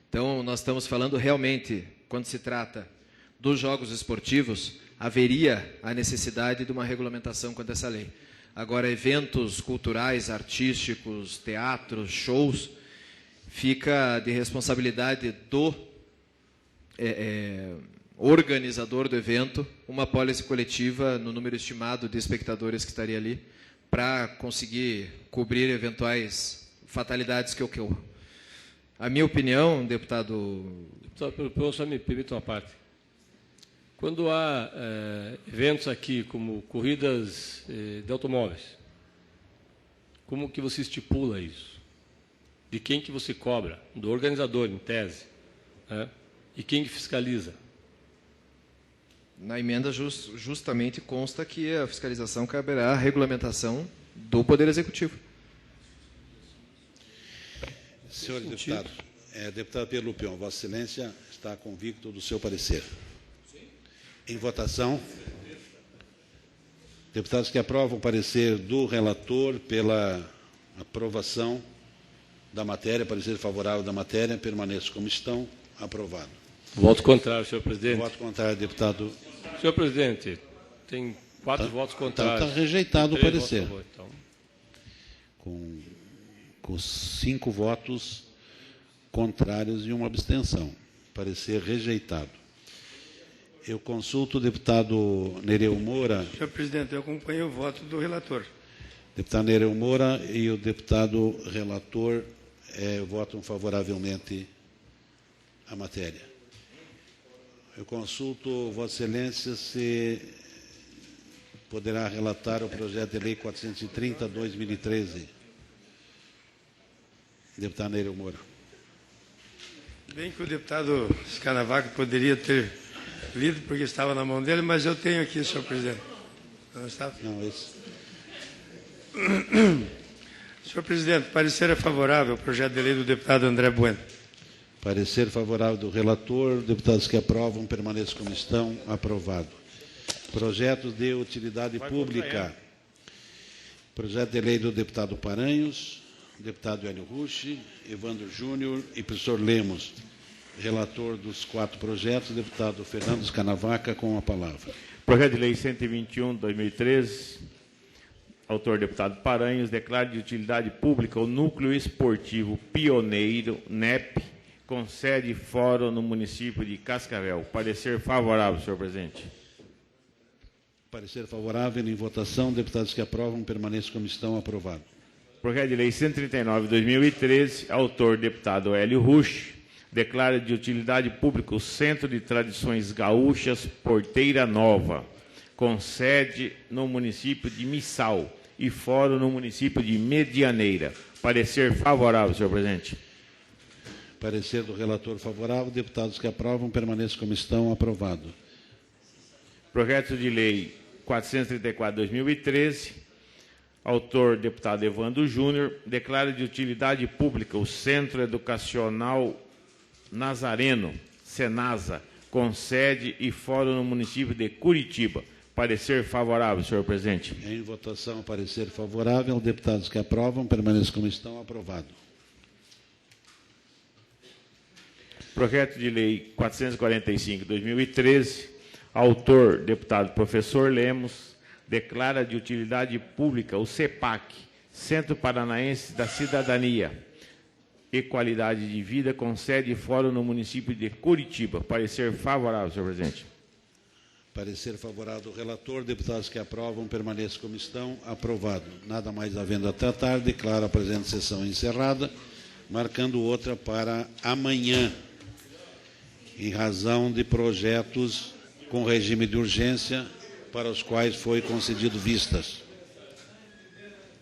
Então, nós estamos falando realmente, quando se trata dos jogos esportivos, haveria a necessidade de uma regulamentação quanto a essa lei. Agora, eventos culturais, artísticos, teatros, shows, fica de responsabilidade do organizador do evento uma apólice coletiva no número estimado de espectadores que estaria ali para conseguir cobrir eventuais fatalidades que ocorram. A minha opinião, deputado... Deputado, só me permita uma parte. Quando há eventos aqui, como corridas de automóveis, como que você estipula isso? De quem que você cobra? Do organizador, em tese. Né? E quem que fiscaliza? Na emenda justamente consta que a fiscalização caberá à regulamentação do Poder Executivo. Senhor deputado, deputado Pedro Lupion, Vossa Excelência está convicto do seu parecer. Em votação. Deputados que aprovam o parecer do relator pela aprovação da matéria, parecer favorável da matéria, permaneçam como estão. Aprovado. Voto contrário, senhor presidente. Voto contrário, deputado. Senhor presidente, tem 4 votos contrários. Está rejeitado o parecer. Favor, então. Com 5 votos contrários e uma abstenção. Parecer rejeitado. Eu consulto o deputado Nereu Moura. Senhor presidente, eu acompanho o voto do relator. Deputado Nereu Moura e o deputado relator votam favoravelmente a matéria. Eu consulto Vossa Excelência se poderá relatar o projeto de lei 430/2013. Deputado Nereu Moura. Bem que o deputado Scanavaca poderia ter lido, porque estava na mão dele, mas eu tenho aqui, senhor presidente. Não está? Não, esse. Senhor presidente, parecer é favorável ao projeto de lei do deputado André Bueno. Parecer favorável do relator. Deputados que aprovam, permaneçam como estão. Aprovado. Projeto de utilidade pública. Projeto de lei do deputado Paranhos, deputado Hélio Rucci, Evandro Júnior e professor Lemos. Relator dos 4 projetos, deputado Fernando Scanavaca, com a palavra. Projeto de lei 121/2013, autor deputado Paranhos, declara de utilidade pública o Núcleo Esportivo Pioneiro, NEP, com sede e fórum no município de Cascavel. Parecer favorável, senhor presidente. Parecer favorável em votação. Deputados que aprovam, permaneçam como estão. Aprovado. Projeto de lei 139/2013, autor deputado Hélio Rucci, declara de utilidade pública o Centro de Tradições Gaúchas Porteira Nova, com sede no município de Missal e fórum no município de Medianeira. Parecer favorável, senhor presidente. Parecer do relator favorável. Deputados que aprovam, permaneçam como estão. Aprovado. Projeto de lei 434/2013, autor deputado Evandro Júnior, declara de utilidade pública o Centro Educacional Nazareno, Senasa, com sede e fórum no município de Curitiba. Parecer favorável, senhor presidente. Em votação, parecer favorável. Deputados que aprovam, permaneçam como estão. Aprovado. Projeto de lei 445/2013, autor deputado professor Lemos, declara de utilidade pública o CEPAC, Centro Paranaense da Cidadania e Qualidade de Vida, com sede e fórum no município de Curitiba. Parecer favorável, senhor presidente. Parecer favorável do relator. Deputados que aprovam, permaneçam como estão. Aprovado. Nada mais havendo a tratar, declaro a presente sessão encerrada, marcando outra para amanhã, em razão de projetos com regime de urgência para os quais foi concedido vistas.